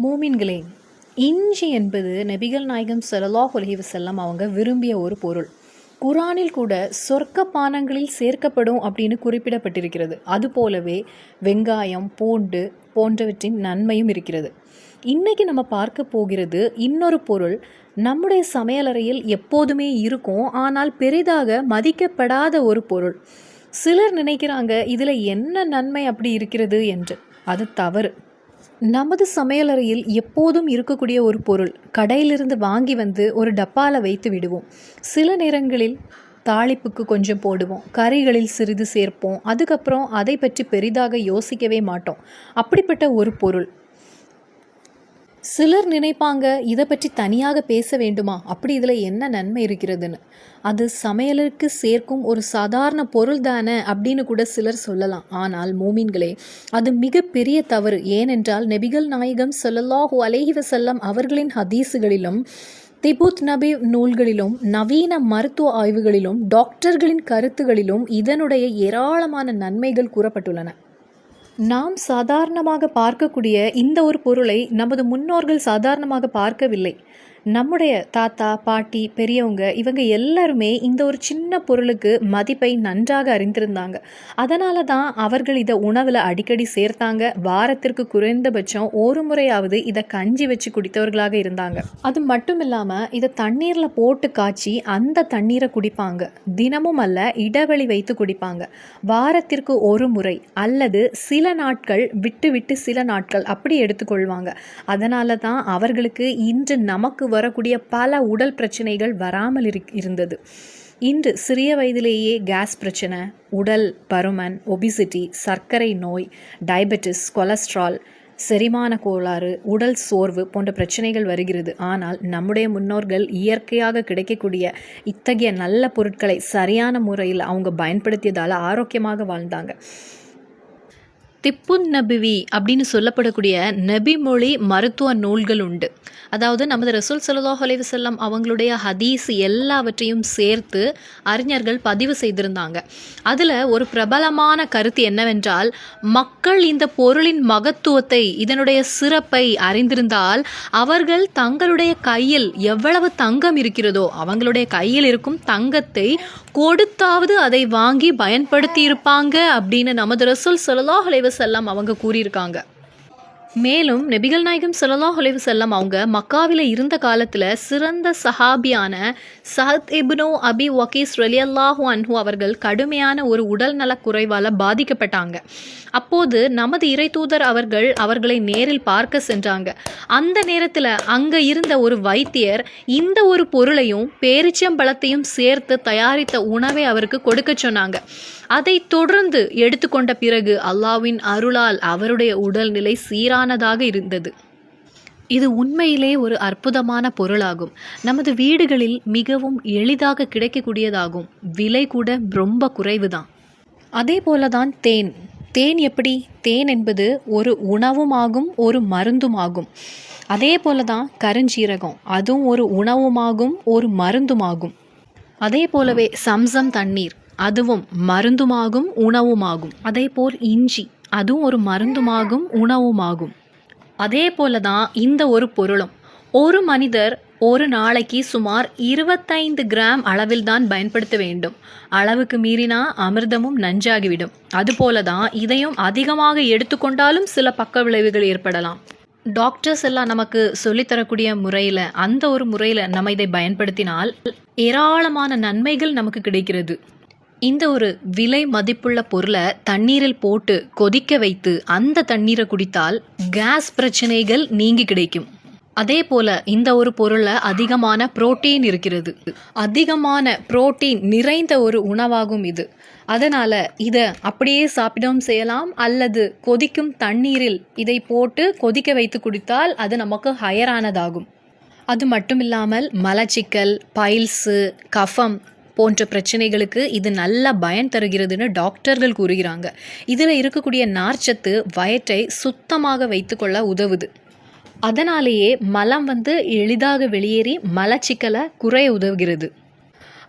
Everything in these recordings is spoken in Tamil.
மூமின்களே, இஞ்சி என்பது நபிகள் நாயகம் ஸல்லல்லாஹு அலைஹி வஸல்லம் அவங்க விரும்பிய ஒரு பொருள். குரானில் கூட சொர்க்க பானங்களில் சேர்க்கப்படும் அப்படின்னு குறிப்பிடப்பட்டிருக்கிறது. அதுபோலவே வெங்காயம், பூண்டு போன்றவற்றின் நன்மையும் இருக்கிறது. இன்னைக்கு நம்ம பார்க்க போகிறது இன்னொரு பொருள். நம்முடைய சமையலறையில் எப்போதுமே இருக்கும், ஆனால் பெரிதாக மதிக்கப்படாத ஒரு பொருள். சிலர் நினைக்கிறாங்க இதில் என்ன நன்மை அப்படி இருக்கிறது என்று. அது தவறு. நமது சமையலறையில் எப்போதும் இருக்கக்கூடிய ஒரு பொருள் கடையிலிருந்து வாங்கி வந்து ஒரு டப்பாவில் வைத்து விடுவோம். சில நேரங்களில் தாளிப்புக்கு கொஞ்சம் போடுவோம், கறிகளில் சிறிது சேர்ப்போம். அதுக்கப்புறம் அதை பற்றி பெரிதாக யோசிக்கவே மாட்டோம். அப்படிப்பட்ட ஒரு பொருள். சிலர் நினைப்பாங்க இதை பற்றி தனியாக பேச வேண்டுமா, அப்படி இதில் என்ன நன்மை இருக்கிறதுன்னு. அது சமையலுக்கு சேர்க்கும் ஒரு சாதாரண பொருள் தானே அப்படின்னு கூட சிலர் சொல்லலாம். ஆனால் மூமின்களே, அது மிகப்பெரிய தவறு. ஏனென்றால் நபிகள் நாயகம் ஸல்லல்லாஹு அலைஹி வஸல்லம் அவர்களின் ஹதீஸுகளிலும் திபுத் நபி நூல்களிலும் நவீன மருத்துவ ஆய்வுகளிலும் டாக்டர்களின் கருத்துகளிலும் இதனுடைய ஏராளமான நன்மைகள் கூறப்பட்டுள்ளன. நாம் சாதாரணமாக பார்க்கக்கூடிய இந்த ஒரு பொருளை நமது முன்னோர்கள் சாதாரணமாக பார்க்கவில்லை. நம்முடைய தாத்தா, பாட்டி, பெரியவங்க இவங்க எல்லாருமே இந்த ஒரு சின்ன பொருளுக்கு மதிப்பை நன்றாக அறிந்திருந்தாங்க. அதனால தான் அவர்கள் இதை உணவில் அடிக்கடி சேர்த்தாங்க. வாரத்திற்கு குறைந்தபட்சம் ஒரு முறையாவது இதை கஞ்சி வச்சு குடித்தவர்களாக இருந்தாங்க. அது மட்டும் இல்லாமல் இதை தண்ணீரில் போட்டு காய்ச்சி அந்த தண்ணீரை குடிப்பாங்க. தினமும் அல்ல, இடைவெளி வைத்து குடிப்பாங்க. வாரத்திற்கு ஒரு முறை அல்லது சில நாட்கள் விட்டு சில நாட்கள் அப்படி எடுத்துக்கொள்வாங்க. அதனால தான் அவர்களுக்கு இன்று நமக்கு வரக்கூடிய பல உடல் பிரச்சனைகள் வராமல் இருந்தது. இன்று சிறிய வயதிலேயே கேஸ் பிரச்சனை, உடல் பருமன், ஒபிசிட்டி, சர்க்கரை நோய், டயபெட்டிஸ், கொலஸ்ட்ரால், செரிமான கோளாறு, உடல் சோர்வு போன்ற பிரச்சனைகள் வருகிறது. ஆனால் நம்முடைய முன்னோர்கள் இயற்கையாக கிடைக்கக்கூடிய இத்தகைய நல்ல பொருட்களை சரியான முறையில் அவங்க பயன்படுத்தியதால் ஆரோக்கியமாக வாழ்ந்தாங்க. திப்புன் நபிவி அப்படின்னு சொல்லப்படக்கூடிய நபி மொழி மருத்துவ நூல்கள் உண்டு. அதாவது நமது ரசூல் ஸல்லல்லாஹு அலைஹி வஸல்லம் அவங்களுடைய ஹதீஸ் எல்லாவற்றையும் சேர்த்து அறிஞர்கள் பதிவு செய்திருந்தாங்க. அதில் ஒரு பிரபலமான கருத்து என்னவென்றால், மக்கள் இந்த பொருளின் மகத்துவத்தை, இதனுடைய சிறப்பை அறிந்திருந்தால் அவர்கள் தங்களுடைய கையில் எவ்வளவு தங்கம் இருக்கிறதோ அவங்களுடைய கையில் இருக்கும் தங்கத்தை கொடுத்தாவது அதை வாங்கி பயன்படுத்தி இருப்பாங்க அப்படின்னு நமது ரசூல் ஸல்லல்லாஹு அலைஹி வஸல்லம் அவங்க கூறியிருக்காங்க. மேலும் நபிகள் நாயகம் ஸல்லல்லாஹு அலைஹி வஸல்லம் அவங்க மக்காவில் இருந்த காலத்தில் சிறந்த சஹாபியான சஅத் இப்னு அபி வக்கீஸ் ரலியல்லாஹு அன்ஹு அவர்கள் கடுமையான ஒரு உடல் நலக் குறைவால் பாதிக்கப்பட்டாங்க. அப்போது நமது இறை தூதர் அவர்களை நேரில் பார்க்க சென்றாங்க. அந்த நேரத்தில் அங்கே இருந்த ஒரு வைத்தியர் இந்த ஒரு பொருளையும் பேரிச்சம்பழத்தையும் சேர்த்து தயாரித்த உணவை அவருக்கு கொடுக்க சொன்னாங்க. அதை தொடர்ந்து எடுத்துக்கொண்ட பிறகு அல்லாஹ்வின் அருளால் அவருடைய உடல்நிலை சீரானதாக இருந்தது. இது உண்மையிலே ஒரு அற்புதமான பொருளாகும். நமது வீடுகளில் மிகவும் எளிதாக கிடைக்கக்கூடியதாகும். விலை கூட ரொம்ப குறைவுதான். அதே போலதான் தேன். தேன் எப்படி? தேன் என்பது ஒரு உணவுமாகும், ஒரு மருந்துமாகும். அதே போலதான் கருஞ்சீரகம், அதுவும் ஒரு உணவுமாகும், ஒரு மருந்துமாகும். அதே போலவே சம்சம் தண்ணீர், அதுவும் மருந்துமாகும், உணவுமாகும். அதே போல் இஞ்சி, அதுவும் ஒரு மருந்துமாகும், உணவுமாகும். அதே போல தான் இந்த ஒரு பொருளும். ஒரு மனிதர் ஒரு நாளைக்கு சுமார் 25 கிராம் அளவில் தான் பயன்படுத்த வேண்டும். அளவுக்கு மீறினா அமிர்தமும் நஞ்சாகிவிடும். அதுபோல தான் இதையும் அதிகமாக எடுத்துக்கொண்டாலும் சில பக்க விளைவுகள் ஏற்படலாம். டாக்டர்ஸ் எல்லாம் நமக்கு சொல்லித்தரக்கூடிய முறையில், அந்த ஒரு முறையில் நம்ம இதை பயன்படுத்தினால் ஏராளமான நன்மைகள் நமக்கு கிடைக்கிறது. இந்த ஒரு விலை மதிப்புள்ள பொருளை தண்ணீரில் போட்டு கொதிக்க வைத்து அந்த தண்ணீரை குடித்தால் கேஸ் பிரச்சனைகள் நீங்கி கிடைக்கும். அதே போல இந்த ஒரு பொருளில் அதிகமான புரோட்டீன் இருக்கிறது. அதிகமான புரோட்டீன் நிறைந்த ஒரு உணவாகும் இது. அதனால் இதை அப்படியே சாப்பிடவும் செய்யலாம், அல்லது கொதிக்கும் தண்ணீரில் இதை போட்டு கொதிக்க வைத்து குடித்தால் அது நமக்கு ஹையரானதாகும். அது மட்டும் இல்லாமல் மலச்சிக்கல், பைல்ஸு, கஃபம் போன்ற பிரச்சனைகளுக்கு இது நல்ல பயன் தருகிறதுன்னு டாக்டர்கள் கூறுகிறாங்க. இதில் இருக்கக்கூடிய நார்ச்சத்து வயிற்றை சுத்தமாக வைத்துக்கொள்ள உதவுது. அதனாலேயே மலம் எளிதாக வெளியேறி மலச்சிக்கலை குறைய உதவுகிறது.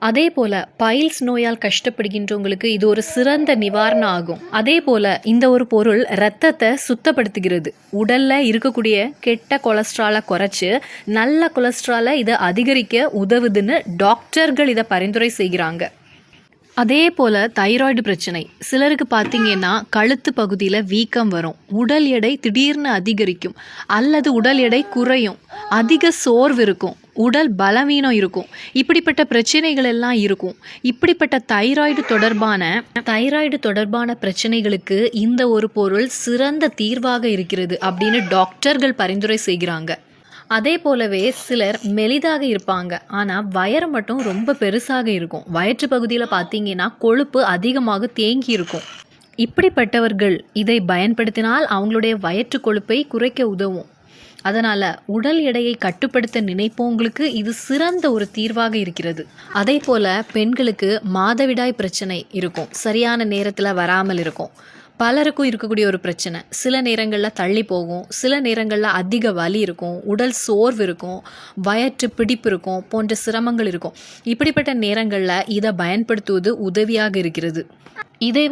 அதே போல் பைல்ஸ் நோயால் கஷ்டப்படுகின்றவங்களுக்கு இது ஒரு சிறந்த நிவாரணம் ஆகும். அதே போல் இந்த ஒரு பொருள் இரத்தத்தை சுத்தப்படுத்துகிறது. உடலில் இருக்கக்கூடிய கெட்ட கொலஸ்ட்ராலை குறைச்சி நல்ல கொலஸ்ட்ராலை இதை அதிகரிக்க உதவுதுன்னு டாக்டர்கள் இதை பரிந்துரை செய்கிறாங்க. அதே போல் தைராய்டு பிரச்சனை சிலருக்கு பார்த்தீங்கன்னா கழுத்து பகுதியில் வீக்கம் வரும், உடல் எடை திடீர்னு அதிகரிக்கும் அல்லது உடல் எடை குறையும், அதிக சோர்வு இருக்கும், உடல் பலவீனம் இருக்கும், இப்படிப்பட்ட பிரச்சனைகள் எல்லாம் இருக்கும். இப்படிப்பட்ட தைராய்டு தொடர்பான பிரச்சனைகளுக்கு இந்த ஒரு பொருள் சிறந்த தீர்வாக இருக்கிறது அப்படின்னு டாக்டர்கள் பரிந்துரை செய்கிறாங்க. அதே போலவே சிலர் மெலிதாக இருப்பாங்க, ஆனால் வயிறு மட்டும் ரொம்ப பெருசாக இருக்கும். வயிற்று பகுதியில் பார்த்தீங்கன்னா கொழுப்பு அதிகமாக தேங்கி இருக்கும். இப்படிப்பட்டவர்கள் இதை பயன்படுத்தினால் அவங்களுடைய வயிற்று கொழுப்பை குறைக்க உதவும். அதனால் உடல் எடையை கட்டுப்படுத்த நினைப்பவங்களுக்கு இது சிறந்த ஒரு தீர்வாக இருக்கிறது. அதே போல் பெண்களுக்கு மாதவிடாய் பிரச்சனை இருக்கும், சரியான நேரத்தில் வராமல் இருக்கும். பலருக்கும் இருக்கக்கூடிய ஒரு பிரச்சனை. சில நேரங்களில் தள்ளி போகும், சில நேரங்களில் அதிக வலி இருக்கும், உடல் சோர்வு இருக்கும், வயிற்று பிடிப்பு இருக்கும், போன்ற சிரமங்கள் இருக்கும். இப்படிப்பட்ட நேரங்களில் இதை பயன்படுத்துவது உதவியாக இருக்கிறது. இதை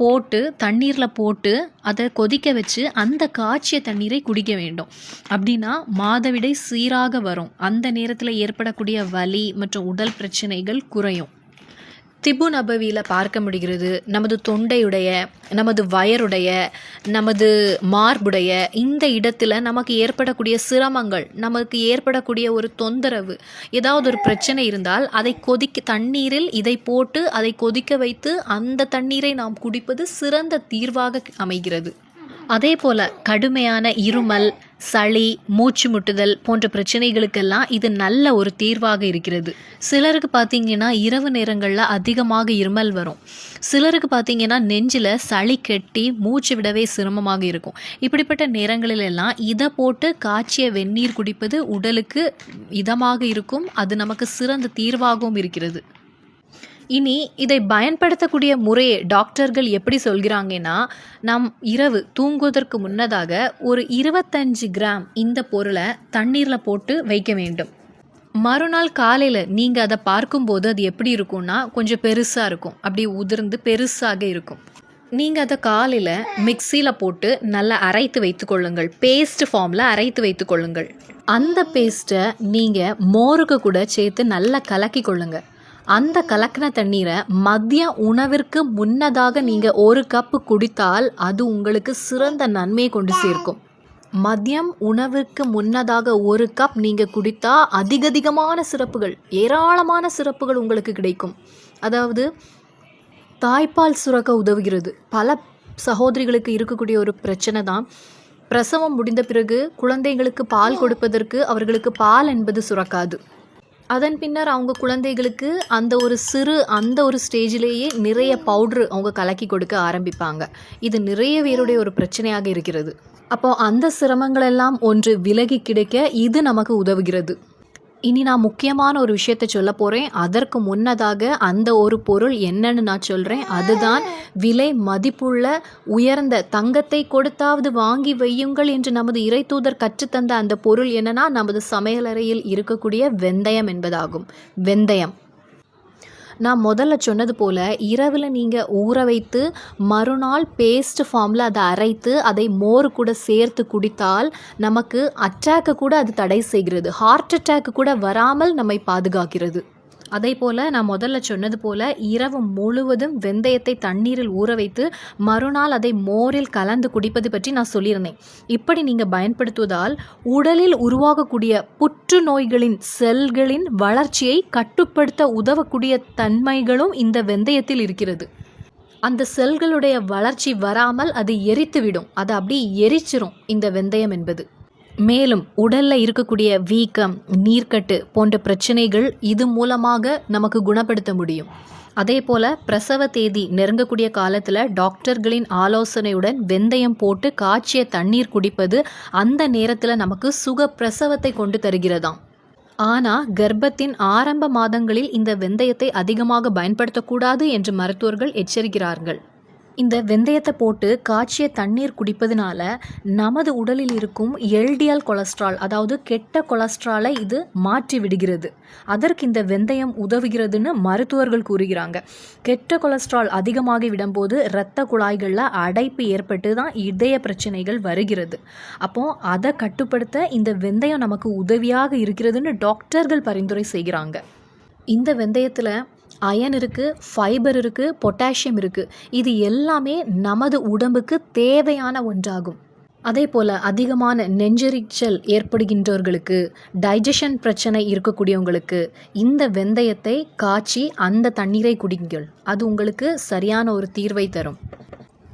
போட்டு தண்ணீரில் போட்டு அதை கொதிக்க வச்சு அந்த காய்ச்சிய தண்ணீரை குடிக்க வேண்டும். அப்படின்னா மாதவிடை சீராக வரும். அந்த நேரத்தில் ஏற்படக்கூடிய வலி மற்றும் உடல் பிரச்சனைகள் குறையும். திபு நபவியில் பார்க்க முடிகிறது, நமது தொண்டையுடைய, நமது வயருடைய, நமது மார்புடைய இந்த இடத்துல நமக்கு ஏற்படக்கூடிய சிரமங்கள், நமக்கு ஏற்படக்கூடிய ஒரு தொந்தரவு, ஏதாவது ஒரு பிரச்சனை இருந்தால் அதை தண்ணீரில் இதை போட்டு அதை கொதிக்க வைத்து அந்த தண்ணீரை நாம் குடிப்பது சிறந்த தீர்வாக அமைகிறது. அதே போல் கடுமையான இருமல், சளி, மூச்சு முட்டுதல் போன்ற பிரச்சனைகளுக்கெல்லாம் இது நல்ல ஒரு தீர்வாக இருக்கிறது. சிலருக்கு பார்த்தீங்கன்னா இரவு நேரங்களில் அதிகமாக இருமல் வரும். சிலருக்கு பார்த்தீங்கன்னா நெஞ்சில் சளி கட்டி மூச்சு விடவே சிரமமாக இருக்கும். இப்படிப்பட்ட நேரங்களிலெல்லாம் இதை போட்டு காய்ச்சிய வெந்நீர் குடிப்பது உடலுக்கு இதமாக இருக்கும். அது நமக்கு சிறந்த தீர்வாகவும் இருக்கிறது. இனி இதை பயன்படுத்தக்கூடிய முறையை டாக்டர்கள் எப்படி சொல்கிறாங்கன்னா, நாம் இரவு தூங்குவதற்கு முன்னதாக ஒரு 25 கிராம் இந்த பொருளை தண்ணீரில் போட்டு வைக்க வேண்டும். மறுநாள் காலையில் நீங்கள் அதை பார்க்கும்போது அது எப்படி இருக்கும்னா கொஞ்சம் பெருசாக இருக்கும், அப்படி உதிர்ந்து பெருசாக இருக்கும். நீங்கள் அதை காலையில் மிக்சியில் போட்டு நல்லா அரைத்து வைத்துக்கொள்ளுங்கள், பேஸ்ட் ஃபார்மில் அரைத்து வைத்துக்கொள்ளுங்கள். அந்த பேஸ்ட்டை நீங்கள் மோருக்கு கூட சேர்த்து நல்லா கலக்கி கொள்ளுங்கள். அந்த கலக்கின தண்ணீரை மதிய உணவிற்கு முன்னதாக நீங்கள் 1 கப்பு குடித்தால் அது உங்களுக்கு சிறந்த நன்மையை கொண்டு சேர்க்கும். மதியம் உணவுக்கு முன்னதாக 1 கப் நீங்கள் குடித்தா அதிகமான சிறப்புகள், ஏராளமான சிறப்புகள் உங்களுக்கு கிடைக்கும். அதாவது தாய்ப்பால் சுரக்க உதவுகிறது. பல சகோதரிகளுக்கு இருக்கக்கூடிய ஒரு பிரச்சனை தான், பிரசவம் முடிந்த பிறகு குழந்தைகளுக்கு பால் கொடுப்பதற்கு அவர்களுக்கு பால் என்பது சுரக்காது. அதன் பின்னர் அவங்க குழந்தைகளுக்கு அந்த ஒரு ஸ்டேஜிலேயே நிறைய பவுட்ரு அவங்க கலக்கி கொடுக்க ஆரம்பிப்பாங்க. இது நிறைய பேருடைய ஒரு பிரச்சனையாக இருக்கிறது. அப்போது அந்த சிரமங்களெல்லாம் ஒன்று விலகி கிடைக்க இது நமக்கு உதவுகிறது. இனி நான் முக்கியமான ஒரு விஷயத்தை சொல்ல போகிறேன். அதற்கு முன்னதாக அந்த ஒரு பொருள் என்னன்னு நான் சொல்கிறேன். அதுதான் விலை மதிப்புள்ள உயர்ந்த தங்கத்தை கொடுத்தாவது வாங்கி வையுங்கள் என்று நமது இறைத்தூதர் கற்றுத்தந்த அந்த பொருள் என்னன்னா, நமது சமையலறையில் இருக்கக்கூடிய வெந்தயம் என்பதாகும். வெந்தயம் நான் முதல்ல சொன்னது போல் இரவில் நீங்கள் ஊற வைத்து மறுநாள் பேஸ்ட் ஃபார்மில் அதை அரைத்து அதை மோர் கூட சேர்த்து குடித்தால் நமக்கு அட்டாக்கு கூட அது தடை செய்கிறது. ஹார்ட் அட்டாக்கு கூட வராமல் நம்மை பாதுகாக்கிறது. அதே போல் நான் முதல்ல சொன்னது போல் இரவு முழுவதும் வெந்தயத்தை தண்ணீரில் ஊற வைத்து மறுநாள் அதை மோரில் கலந்து குடிப்பது பற்றி நான் சொல்லியிருந்தேன். இப்படி நீங்கள் பயன்படுத்துவதால் உடலில் உருவாகக்கூடிய புற்றுநோய்களின் செல்களின் வளர்ச்சியை கட்டுப்படுத்த உதவக்கூடிய தன்மைகளும் இந்த வெந்தயத்தில் இருக்கிறது. அந்த செல்களுடைய வளர்ச்சி வராமல் அது எரித்துவிடும், அதை அப்படி எரிச்சிரும் இந்த வெந்தயம் என்பது. மேலும் உடலில் இருக்கக்கூடிய வீக்கம், நீர்க்கட்டு போன்ற பிரச்சனைகள் இது மூலமாக நமக்கு குணப்படுத்த முடியும். அதே போல் பிரசவ தேதி நெருங்கக்கூடிய காலத்தில் டாக்டர்களின் ஆலோசனையுடன் வெந்தயம் போட்டு காய்ச்சிய தண்ணீர் குடிப்பது அந்த நேரத்தில் நமக்கு சுக பிரசவத்தை கொண்டு தருகிறதாம். ஆனால் கர்ப்பத்தின் ஆரம்ப மாதங்களில் இந்த வெந்தயத்தை அதிகமாக பயன்படுத்தக்கூடாது என்று மருத்துவர்கள் எச்சரிக்கிறார்கள். இந்த வெந்தயத்தை போட்டு காய்ச்சிய தண்ணீர் குடிப்பதனால நமது உடலில் இருக்கும் எல்டிஎல் கொலஸ்ட்ரால், அதாவது கெட்ட கொலஸ்ட்ராலை இது மாற்றி விடுகிறது. அதற்கு இந்த வெந்தயம் உதவுகிறதுன்னு மருத்துவர்கள் கூறுகிறாங்க. கெட்ட கொலஸ்ட்ரால் அதிகமாகி விடும்போது இரத்த குழாய்களில் அடைப்பு ஏற்பட்டு தான் இதய பிரச்சனைகள் வருகிறது. அப்போ அதை கட்டுப்படுத்த இந்த வெந்தயம் நமக்கு உதவியாக இருக்கிறதுன்னு டாக்டர்கள் பரிந்துரை செய்கிறாங்க. இந்த வெந்தயத்தில் அயன் இருக்குது, ஃபைபர் இருக்குது, பொட்டாசியம் இருக்குது. இது எல்லாமே நமது உடம்புக்கு தேவையான ஒன்றாகும். அதே போல் அதிகமான நெஞ்செரிச்சல் ஏற்படுகின்றவர்களுக்கு, டைஜஷன் பிரச்சனை இருக்கக்கூடியவங்களுக்கு இந்த வெந்தயத்தை காய்ச்சி அந்த தண்ணீரை குடிங்கள். அது உங்களுக்கு சரியான ஒரு தீர்வை தரும்.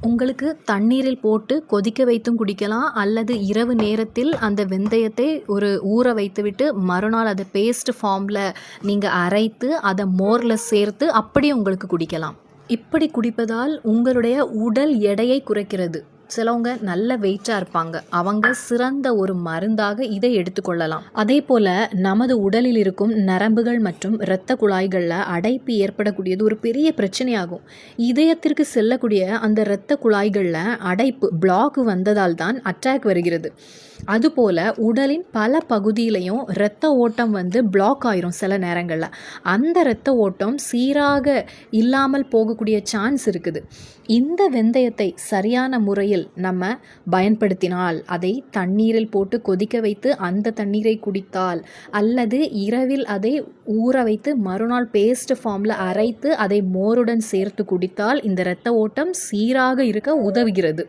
உங்களுக்கு தண்ணீரில் போட்டு கொதிக்க வைத்தும் குடிக்கலாம், அல்லது இரவு நேரத்தில் அந்த வெந்தயத்தை ஒரு ஊற வைத்துவிட்டு மறுநாள் அதை பேஸ்ட் ஃபார்மில் நீங்கள் அரைத்து அதை மோரில் சேர்த்து அப்படியே உங்களுக்கு குடிக்கலாம். இப்படி குடிப்பதால் உங்களுடைய உடல் எடையை குறைக்கிறது. சிலவங்க நல்ல வெயிட்டாக இருப்பாங்க, அவங்க சிறந்த ஒரு மருந்தாக இதை எடுத்துக்கொள்ளலாம். அதே போல் நமது உடலில் இருக்கும் நரம்புகள் மற்றும் இரத்த குழாய்களில் அடைப்பு ஏற்படக்கூடியது ஒரு பெரிய பிரச்சனையாகும். இதயத்திற்கு செல்லக்கூடிய அந்த இரத்த குழாய்களில் அடைப்பு பிளாக் வந்ததால் தான் அட்டாக் வருகிறது. அதுபோல் உடலின் பல பகுதியிலையும் இரத்த ஓட்டம் பிளாக் ஆயிரும் சில நேரங்களில். அந்த இரத்த ஓட்டம் சீராக இல்லாமல் போகக்கூடிய சான்ஸ் இருக்குது. இந்த வெந்தயத்தை சரியான முறையில் நம்ம பயன்படுத்தினால், அதை தண்ணீரில் போட்டு கொதிக்க வைத்து அந்த தண்ணீரை குடித்தால், அல்லது இரவில் அதை ஊற வைத்து மறுநாள் பேஸ்ட் ஃபார்மில் அரைத்து அதை மோருடன் சேர்த்து குடித்தால் இந்த இரத்த ஓட்டம் சீராக இருக்க உதவுகிறது.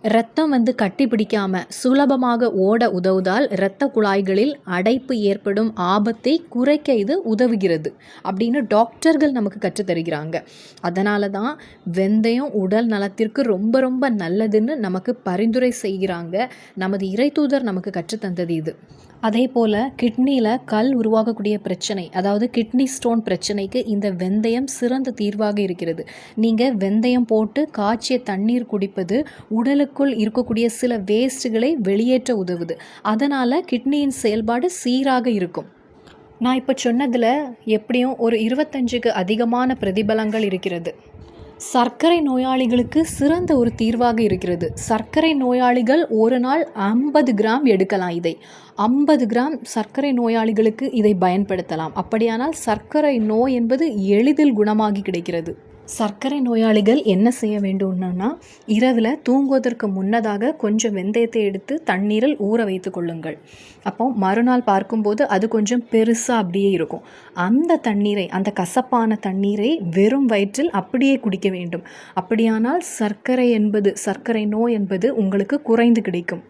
இரத்தம் கட்டி பிடிக்காமல் சுலபமாக ஓட உதவுதால் இரத்த குழாய்களில் அடைப்பு ஏற்படும் ஆபத்தை குறைக்க இது உதவுகிறது அப்படின்னு டாக்டர்கள் நமக்கு கற்றுத்தருகிறாங்க. அதனால தான் வெந்தயம் உடல் நலத்திற்கு ரொம்ப ரொம்ப நல்லதுன்னு நமக்கு பரிந்துரை செய்கிறாங்க. நமது இறைத்தூதர் நமக்கு கற்றுத்தந்தது இது. அதே போல் கிட்னியில் கல் உருவாகக்கூடிய பிரச்சனை, அதாவது கிட்னி ஸ்டோன் பிரச்சனைக்கு இந்த வெந்தயம் சிறந்த தீர்வாக இருக்கிறது. நீங்கள் வெந்தயம் போட்டு காய்ச்சிய தண்ணீர் குடிப்பது உடலுக்குள் இருக்கக்கூடிய சில வேஸ்ட்டுகளை வெளியேற்ற உதவுது. அதனால் கிட்னியின் செயல்பாடு சீராக இருக்கும். நான் இப்போ சொன்னதில் எப்படியும் ஒரு 25க்கு அதிகமான பிரதிபலங்கள் இருக்கிறது. சர்க்கரை நோயாளிகளுக்கு சிறந்த ஒரு தீர்வாக இருக்கிறது. சர்க்கரை நோயாளிகள் ஒரு நாள் 50 கிராம் எடுக்கலாம். இதை 50 கிராம் சர்க்கரை நோயாளிகளுக்கு இதை பயன்படுத்தலாம். அப்படியானால் சர்க்கரை நோய் என்பது எளிதில் குணமாகி கிடைக்கிறது. சர்க்கரை நோயாளிகள் என்ன செய்ய வேண்டும்னா, இரவில் தூங்குவதற்கு முன்னதாக கொஞ்சம் வெந்தயத்தை எடுத்து தண்ணீரில் ஊற வைத்து கொள்ளுங்கள். அப்போ மறுநாள் பார்க்கும்போது அது கொஞ்சம் பெருசாக அப்படியே இருக்கும். அந்த தண்ணீரை, அந்த கசப்பான தண்ணீரை வெறும் வயிற்றில் அப்படியே குடிக்க வேண்டும். அப்படியானால் சர்க்கரை நோய் என்பது உங்களுக்கு குறைந்து கிடைக்கும்.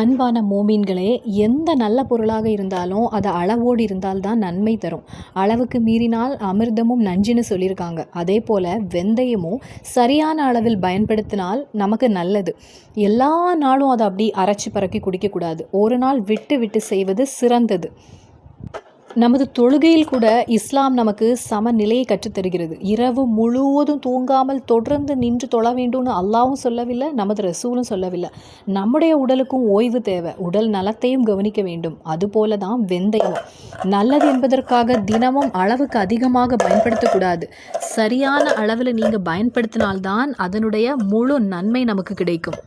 அன்பான மோமீன்களே, எந்த நல்ல பொருளாக இருந்தாலும் அது அளவோடு இருந்தால்தான் நன்மை தரும். அளவுக்கு மீறினால் அமிர்தமும் நஞ்சுன்னு சொல்லியிருக்காங்க. அதே போல் வெந்தயமும் சரியான அளவில் பயன்படுத்தினால் நமக்கு நல்லது. எல்லா நாளும் அதை அப்படி அரைச்சி பறக்கி குடிக்கக்கூடாது. ஒரு நாள் விட்டு விட்டு செய்வது சிறந்தது. நமது தொழுகையில் கூட இஸ்லாம் நமக்கு சமநிலையை கற்றுத்தருகிறது. இரவு முழுவதும் தூங்காமல் தொடர்ந்து நின்று தொழ வேண்டும்னு அல்லாவும் சொல்லவில்லை, நமது ரசூலும் சொல்லவில்லை. நம்முடைய உடலுக்கும் ஓய்வு தேவை, உடல் நலத்தையும் கவனிக்க வேண்டும். அதுபோல தான் வெந்தயம் நல்லது என்பதற்காக தினமும் அளவுக்கு அதிகமாக பயன்படுத்தக்கூடாது. சரியான அளவில் நீங்கள் பயன்படுத்தினால்தான் அதனுடைய முழு நன்மை நமக்கு கிடைக்கும்.